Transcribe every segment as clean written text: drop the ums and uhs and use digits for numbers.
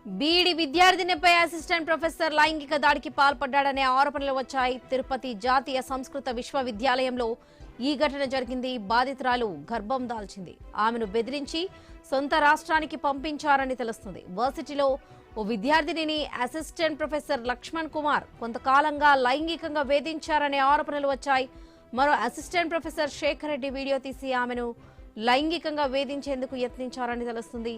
B Ed విద్యార్థినిపై assistant professor లైంగిక దాడికి పాల్పడ్డాడనే ఆరోపణలు వచ్చాయి. తిరుపతి జాతీయ సంస్కృత విశ్వవిద్యాలయంలో ఈ ఘటన జరిగింది. బాధితురాలు గర్భం దాల్చింది. ఆమెను బెదిరించి సొంత రాష్ట్రానికి పంపించారని తెలుస్తుంది. వర్సిటీలో ఓ విద్యార్థినిని అసిస్టెంట్ ప్రొఫెసర్ లక్ష్మణ్ కుమార్ కొంతకాలంగా లైంగికంగా వేధించారనే ఆరోపణలు వచ్చాయి. మరో assistant professor Shekar Reddy video తీసి ఆమెను లైంగికంగా వేధించేందుకు యత్నించారని తెలుస్తుంది.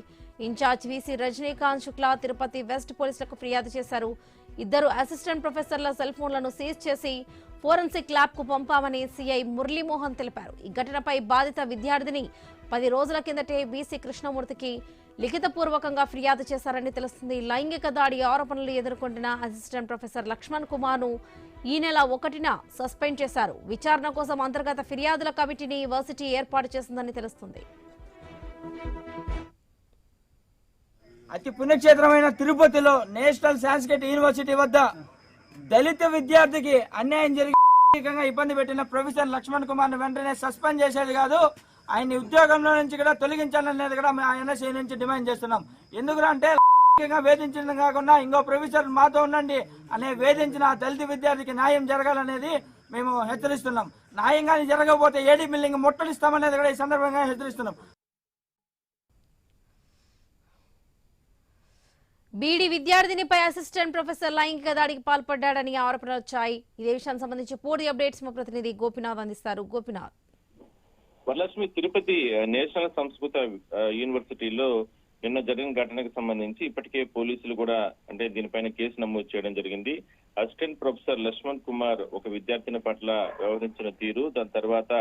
Incharge VC Rajanikanth Shukla Tirupati west పోలీసులకు ఫిర్యాదు చేశారు. ఇద్దరు అసిస్టెంట్ ప్రొఫెసర్ల సెల్ ఫోన్లను సీజ్ చేసి ఫోరెన్సిక్ ల్యాబ్ కు పంపామని సీఐ మురళీమోహన్ తెలిపారు. ఈ ఘటనపై బాధిత విద్యార్థిని 10 రోజుల కిందటే బీసీ కృష్ణమూర్తికి లిఖితపూర్వకంగా ఫిర్యాదు చేశారని తెలుస్తుంది. లైంగిక దాడి ఆరోపణలు ఎదుర్కొంటున్న అసిస్టెంట్ ప్రొఫెసర్ లక్ష్మణ్ కుమార్ ను ఈ నెల 1న సస్పెండ్ చేశారు. విచారణ కోసం అంతర్గత ఫిర్యాదుల కమిటీని యూనివర్సిటీ ఏర్పాటు చేసిందని తెలుస్తుంది. అతి పుణ్యక్షేత్రమైన తిరుపతిలో నేషనల్ సాంస్క్రిట్ యూనివర్సిటీ వద్ద దళిత విద్యార్థికి అన్యాయం జరిగి ఇబ్బంది పెట్టిన ప్రొఫెసర్ లక్ష్మణ్ కుమార్ ను వెంటనే సస్పెండ్ చేసేది కాదు, ఆయన ఉద్యోగంలో నుంచి కూడా తొలగించాలనేది కూడా మేము ఎన్ఎస్సీ నుంచి డిమాండ్ చేస్తున్నాం. ఎందుకంటే వేధించడం కాకుండా ఇంకో ప్రొఫెసర్ మాతో ఉండండి అనే వేధించిన దళిత విద్యార్థికి న్యాయం జరగాలనేది మేము హెచ్చరిస్తున్నాం. న్యాయంగానే జరగకపోతే ఏడీ బిల్డింగ్ ముట్టడిస్తామనేది కూడా ఈ సందర్భంగా హెచ్చరిస్తున్నాం. బీఈడీ విద్యార్థినిపై అసిస్టెంట్ ప్రొఫెసర్ లైంగిక దాడికి పాల్పడ్డాడని ఆరోపణలు వచ్చాయి. ఇదే విషయానికి సంబంధించి పూర్తి అప్డేట్స్ మా ప్రతినిధి గోపినాథ్ అందిస్తారు. గోపినాథ్. వరలక్ష్మి తిరుపతి నేషనల్ సంస్కృత యూనివర్సిటీలో నిన్న జరిగిన ఘటనకు సంబంధించి ఇప్పటికే పోలీసులు కూడా దీనిపైన కేసు నమోదు చేయడం జరిగింది. అసిస్టెంట్ ప్రొఫెసర్ లక్ష్మణ్ కుమార్ ఒక విద్యార్థిని పట్ల వ్యవహరించిన తీరు, దాని తర్వాత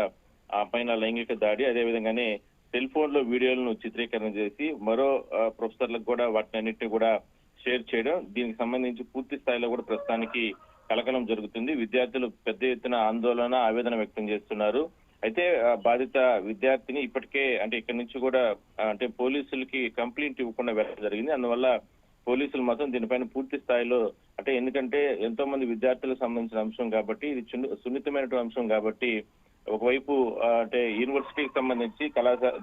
ఆ పైన లైంగిక దాడి, అదేవిధంగానే సెల్ ఫోన్ లో వీడియోలను చిత్రీకరణ చేసి మరో ప్రొఫెసర్లకు కూడా వాటిని అన్నింటినీ కూడా షేర్ చేయడం, దీనికి సంబంధించి పూర్తి స్థాయిలో కూడా ప్రస్తుతానికి కలకలం జరుగుతుంది. విద్యార్థులు పెద్ద ఎత్తున ఆందోళన ఆవేదన వ్యక్తం చేస్తున్నారు. అయితే బాధిత విద్యార్థిని ఇప్పటికే ఇక్కడి నుంచి కూడా పోలీసులకి కంప్లైంట్ ఇవ్వకుండా వెళ్ళడం జరిగింది. అందువల్ల పోలీసులు మాత్రం దీనిపైన పూర్తి స్థాయిలో ఎందుకంటే ఎంతో మంది విద్యార్థులకు సంబంధించిన అంశం కాబట్టి, ఇది సున్నితమైన అంశం కాబట్టి ఒకవైపు యూనివర్సిటీకి సంబంధించి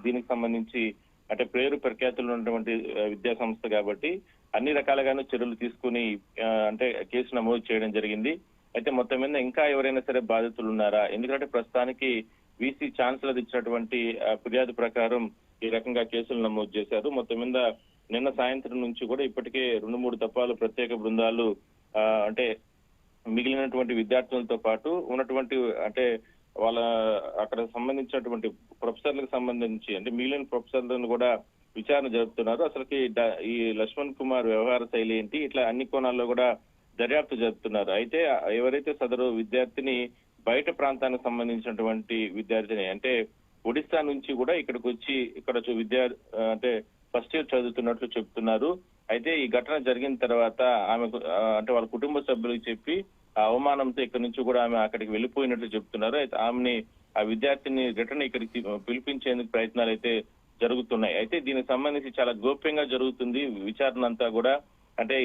దీనికి సంబంధించి పేరు ప్రఖ్యాతులు ఉన్నటువంటి విద్యా సంస్థ కాబట్టి అన్ని రకాలుగాను చర్యలు తీసుకుని కేసు నమోదు చేయడం జరిగింది. అయితే మొత్తం మీద ఇంకా ఎవరైనా సరే బాధితులు ఉన్నారా? ఎందుకంటే ప్రస్తుతానికి వీసీ ఛాన్సలర్ ఇచ్చినటువంటి ఫిర్యాదు ప్రకారం ఈ రకంగా కేసులు నమోదు చేశారు. మొత్తం మీద నిన్న సాయంత్రం నుంచి కూడా ఇప్పటికే 2-3 దఫాలు ప్రత్యేక బృందాలు మిగిలినటువంటి విద్యార్థులతో పాటు ఉన్నటువంటి వాళ్ళ అక్కడ సంబంధించినటువంటి ప్రొఫెసర్లకు సంబంధించి మిగిలిన ప్రొఫెసర్లను కూడా విచారణ జరుపుతున్నారు. అసలుకి ఈ లక్ష్మణ్ కుమార్ వ్యవహార శైలి ఏంటి, ఇట్లా అన్ని కోణాల్లో కూడా దర్యాప్తు జరుపుతున్నారు. అయితే ఎవరైతే సదరు విద్యార్థిని బయట ప్రాంతానికి సంబంధించినటువంటి విద్యార్థిని ఒడిశా నుంచి కూడా ఇక్కడికి వచ్చి ఇక్కడ ఫస్ట్ ఇయర్ చదువుతున్నట్లు చెప్తున్నారు. అయితే ఈ ఘటన జరిగిన తర్వాత ఆమె వాళ్ళ కుటుంబ సభ్యులకు చెప్పి ఆ అవమానంతో ఇక్కడి నుంచి కూడా ఆమె అక్కడికి వెళ్ళిపోయినట్లు చెప్తున్నారు. అయితే ఆమెని ఆ విద్యార్థిని రిటర్న్ ఇక్కడికి పిలిపించేందుకు ప్రయత్నాలు అయితే జరుగుతున్నాయి. అయితే దీనికి సంబంధించి చాలా గోప్యంగా జరుగుతుంది విచారణ అంతా కూడా.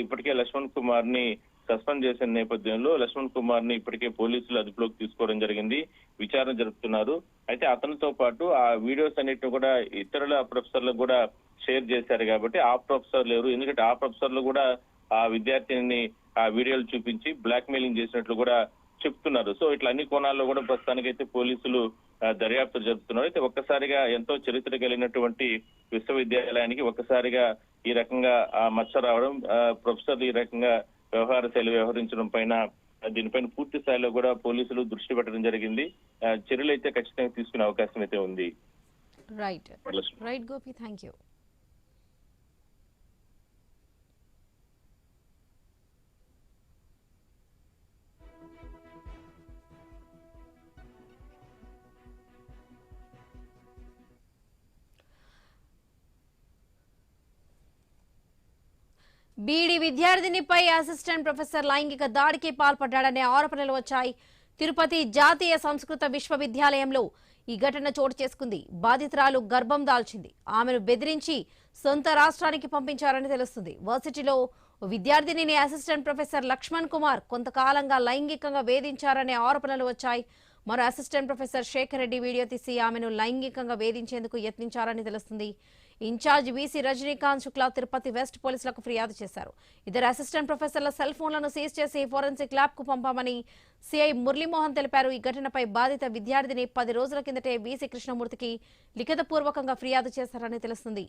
ఇప్పటికే లక్ష్మణ్ కుమార్ ని సస్పెండ్ చేసిన నేపథ్యంలో లక్ష్మణ్ కుమార్ ని ఇప్పటికే పోలీసులు అదుపులోకి తీసుకోవడం జరిగింది, విచారణ జరుపుతున్నారు. అయితే అతనితో పాటు ఆ వీడియోస్ అన్నిటిని కూడా ఇతరుల ప్రొఫెసర్లకు కూడా షేర్ చేశారు కాబట్టి ఆ ప్రొఫెసర్లు ఎవరు, ఎందుకంటే ఆ ప్రొఫెసర్లు కూడా ఆ విద్యార్థిని ఆ వీడియోలు చూపించి బ్లాక్ మెయిలింగ్ చేసినట్లు కూడా చెప్తున్నారు. సో ఇట్లా అన్ని కోణాల్లో కూడా ప్రస్తుతానికైతే పోలీసులు దర్యాప్తు జరుపుతున్నారు. అయితే ఒక్కసారిగా ఎంతో చరిత్ర కలిగినటువంటి విశ్వవిద్యాలయానికి ఒక్కసారిగా ఈ రకంగా మచ్చ రావడం, ప్రొఫెసర్లు ఈ రకంగా వ్యవహార శైలి వ్యవహరించడం పైన దీనిపైన పూర్తి స్థాయిలో కూడా పోలీసులు దృష్టి పెట్టడం జరిగింది. చర్యలు అయితే ఖచ్చితంగా తీసుకునే అవకాశం అయితే ఉంది. Right Gopi, thank you. BEd విద్యార్థినిపై అసిస్టెంట్ ప్రొఫెసర్ లైంగిక దాడికి పాల్పడ్డాడనే ఆరోపణలు వచ్చాయి. తిరుపతి జాతీయ సంస్కృత విశ్వవిద్యాలయంలో ఈ ఘటన చోటు చేసుకుంది. బాధితురాలు గర్భం దాల్చింది. ఆమెను బెదిరించి సొంత రాష్ట్రానికి పంపించారని తెలుస్తుంది. వర్సిటీలో విద్యార్థినిని అసిస్టెంట్ ప్రొఫెసర్ లక్ష్మణ్ కుమార్ కొంతకాలంగా లైంగికంగా వేధించారనే ఆరోపణలు వచ్చాయి. మరో assistant professor Shekar Reddy video తీసి ఆమెను లైంగికంగా వేధించేందుకు యత్నించారని తెలుస్తుంది. Incharge VC Rajanikanth Shukla Tirupati west పోలీసులకు ఫిర్యాదు చేశారు. ఇద్దరు అసిస్టెంట్ ప్రొఫెసర్ల సెల్ ఫోన్లను సీజ్ చేసి ఫోరెన్సిక్ ల్యాబ్ కు పంపామని సిఐ మురళీమోహన్ తెలిపారు. ఈ ఘటనపై బాధిత విద్యార్థిని 10 రోజుల కిందటే వీసీ కృష్ణమూర్తికి లిఖితపూర్వకంగా ఫిర్యాదు చేశారని తెలుస్తుంది.